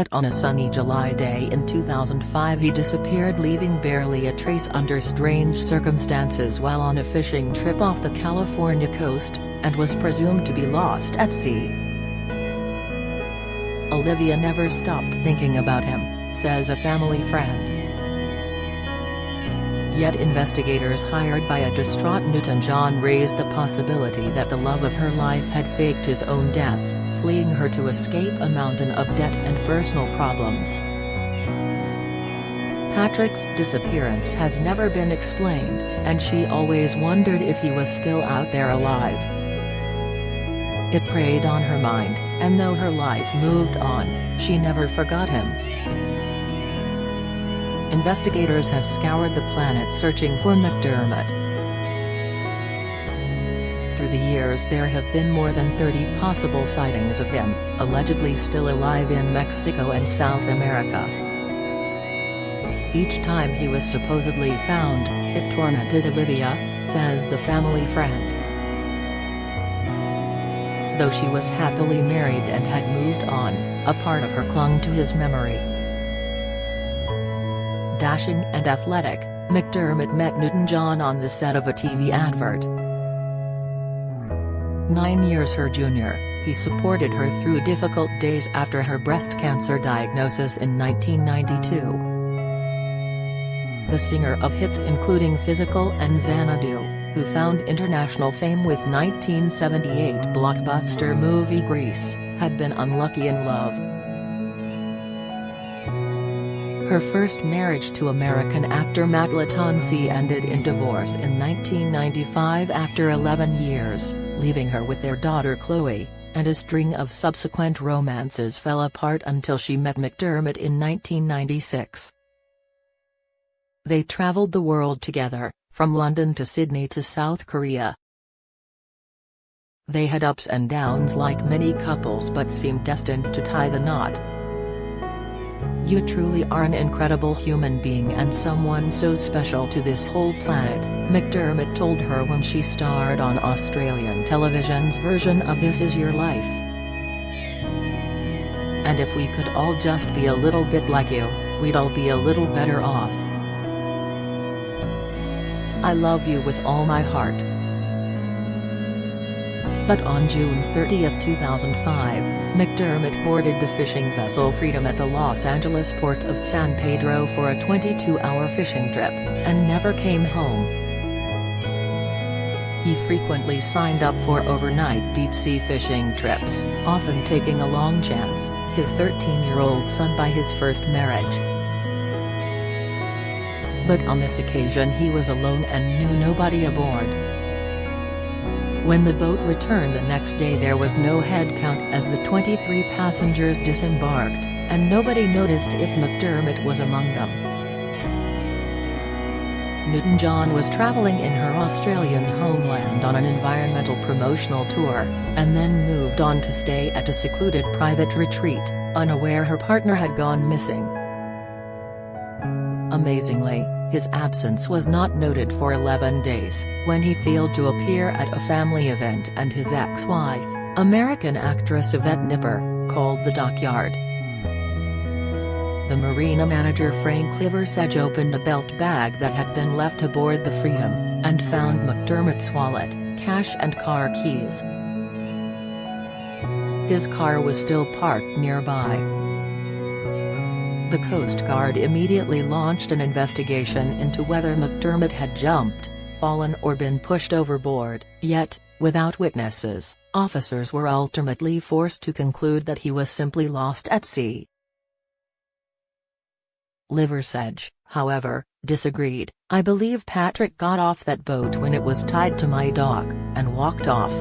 But on a sunny July day in 2005 he disappeared, leaving barely a trace under strange circumstances while on a fishing trip off the California coast, and was presumed to be lost at sea. Olivia never stopped thinking about him, says a family friend. Yet investigators hired by a distraught Newton-John raised the possibility that the love of her life had faked his own death, fleeing her to escape a mountain of debt and personal problems. Patrick's disappearance has never been explained, and she always wondered if he was still out there alive. It preyed on her mind, and though her life moved on, she never forgot him. Investigators have scoured the planet searching for McDermott. Through the years there have been more than 30 possible sightings of him, allegedly still alive in Mexico and South America. Each time he was supposedly found, it tormented Olivia, says the family friend. Though she was happily married and had moved on, a part of her clung to his memory. Dashing and athletic, McDermott met Newton-John on the set of a TV advert. 9 years her junior, he supported her through difficult days after her breast cancer diagnosis in 1992. The singer of hits including Physical and Xanadu, who found international fame with 1978 blockbuster movie Grease, had been unlucky in love. Her first marriage to American actor Matt Latonsi ended in divorce in 1995 after 11 years, leaving her with their daughter Chloe, and a string of subsequent romances fell apart until she met McDermott in 1996. They traveled the world together, from London to Sydney to South Korea. They had ups and downs like many couples but seemed destined to tie the knot. "You truly are an incredible human being and someone so special to this whole planet," McDermott told her when she starred on Australian television's version of This Is Your Life. "And if we could all just be a little bit like you, we'd all be a little better off. I love you with all my heart." But on June 30, 2005, McDermott boarded the fishing vessel Freedom at the Los Angeles port of San Pedro for a 22-hour fishing trip, and never came home. He frequently signed up for overnight deep-sea fishing trips, often taking a long chance, his 13-year-old son by his first marriage. But on this occasion he was alone and knew nobody aboard. When the boat returned the next day there was no head count as the 23 passengers disembarked, and nobody noticed if McDermott was among them. Newton-John was traveling in her Australian homeland on an environmental promotional tour, and then moved on to stay at a secluded private retreat, unaware her partner had gone missing. Amazingly, his absence was not noted for 11 days, when he failed to appear at a family event and his ex-wife, American actress Yvette Nipper, called the dockyard. The marina manager Frank Liversedge opened a belt bag that had been left aboard the Freedom, and found McDermott's wallet, cash and car keys. His car was still parked nearby. The Coast Guard immediately launched an investigation into whether McDermott had jumped, fallen or been pushed overboard, yet, without witnesses, officers were ultimately forced to conclude that he was simply lost at sea. Liversedge, however, disagreed. "I believe Patrick got off that boat when it was tied to my dock, and walked off."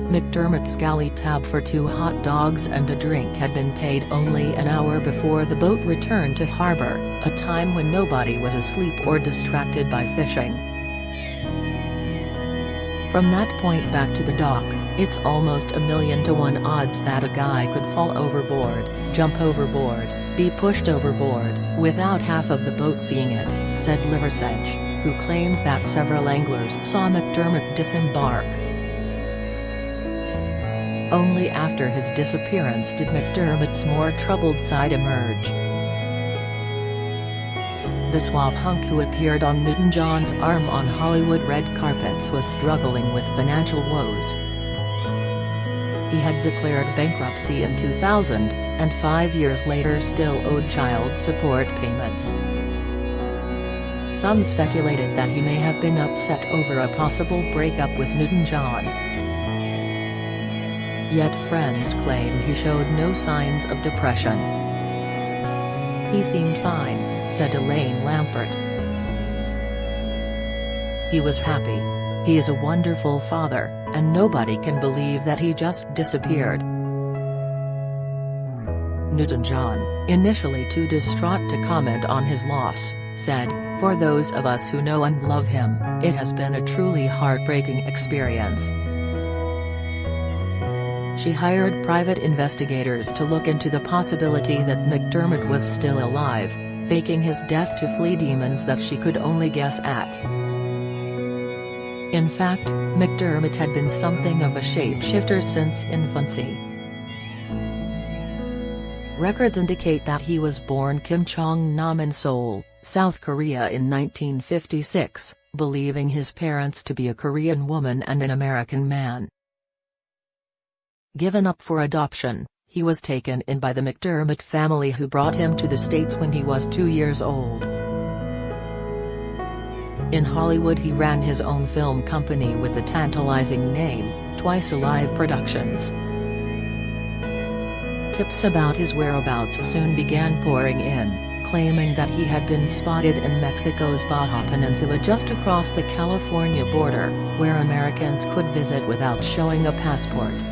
McDermott's galley tab for 2 hot dogs and a drink had been paid only an hour before the boat returned to harbor, a time when nobody was asleep or distracted by fishing. From that point back to the dock, it's almost 1,000,000 to 1 odds that a guy could fall overboard, jump overboard, be pushed overboard, without half of the boat seeing it, said Liversedge, who claimed that several anglers saw McDermott disembark. Only after his disappearance did McDermott's more troubled side emerge. The suave hunk who appeared on Newton-John's arm on Hollywood red carpets was struggling with financial woes. He had declared bankruptcy in 2000, and 5 years later still owed child support payments. Some speculated that he may have been upset over a possible breakup with Newton-John. Yet friends claim he showed no signs of depression. "He seemed fine," said Elaine Lampert. "He was happy. He is a wonderful father, and nobody can believe that he just disappeared." Newton-John, initially too distraught to comment on his loss, said, "For those of us who know and love him, it has been a truly heartbreaking experience." She hired private investigators to look into the possibility that McDermott was still alive, faking his death to flee demons that she could only guess at. In fact, McDermott had been something of a shapeshifter since infancy. Records indicate that he was born Kim Jong-nam in Seoul, South Korea in 1956, believing his parents to be a Korean woman and an American man. Given up for adoption, he was taken in by the McDermott family who brought him to the States when he was 2 years old. In Hollywood he ran his own film company with the tantalizing name, Twice Alive Productions. Tips about his whereabouts soon began pouring in, claiming that he had been spotted in Mexico's Baja Peninsula just across the California border, where Americans could visit without showing a passport.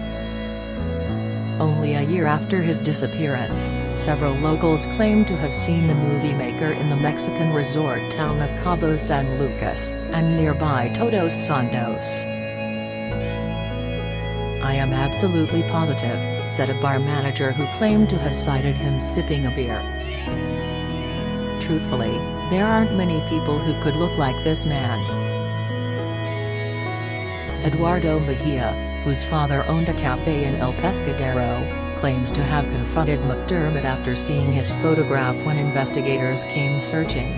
Only a year after his disappearance, several locals claimed to have seen the movie maker in the Mexican resort town of Cabo San Lucas, and nearby Todos Santos. "I am absolutely positive," said a bar manager who claimed to have sighted him sipping a beer. "Truthfully, there aren't many people who could look like this man." Eduardo Mejia, whose father owned a cafe in El Pescadero, claims to have confronted McDermott after seeing his photograph when investigators came searching.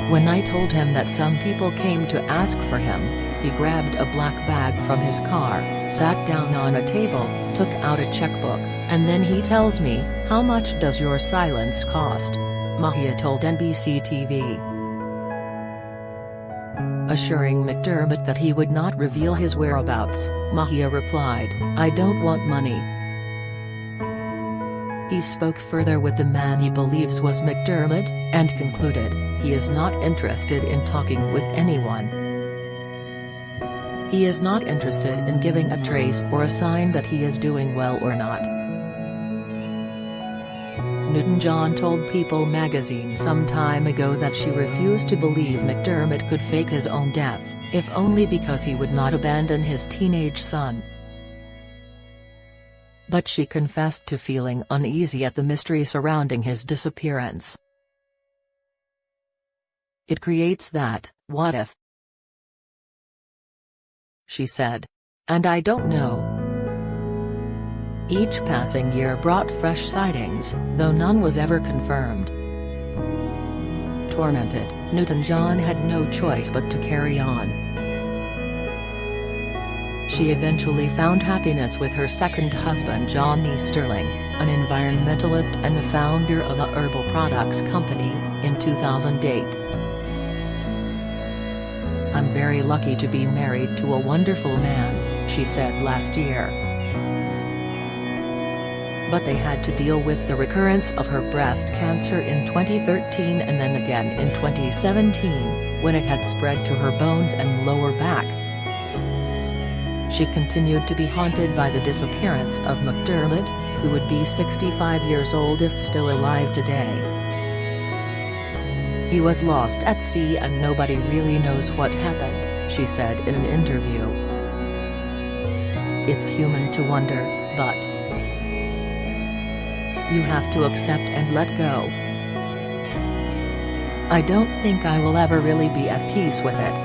"When I told him that some people came to ask for him, he grabbed a black bag from his car, sat down on a table, took out a checkbook, and then he tells me, 'How much does your silence cost?'" Mejia told NBC TV. Assuring McDermott that he would not reveal his whereabouts, Mejia replied, "I don't want money." He spoke further with the man he believes was McDermott, and concluded, he is not interested in talking with anyone. He is not interested in giving a trace or a sign that he is doing well or not. Newton-John told People magazine some time ago that she refused to believe McDermott could fake his own death, if only because he would not abandon his teenage son. But she confessed to feeling uneasy at the mystery surrounding his disappearance. "It creates that, what if?" she said. "And I don't know." Each passing year brought fresh sightings, though none was ever confirmed. Tormented, Newton-John had no choice but to carry on. She eventually found happiness with her second husband Johnny Sterling, an environmentalist and the founder of a herbal products company, in 2008. "I'm very lucky to be married to a wonderful man," she said last year. But they had to deal with the recurrence of her breast cancer in 2013 and then again in 2017, when it had spread to her bones and lower back. She continued to be haunted by the disappearance of McDermott, who would be 65 years old if still alive today. "He was lost at sea and nobody really knows what happened," she said in an interview. "It's human to wonder, but you have to accept and let go. I don't think I will ever really be at peace with it."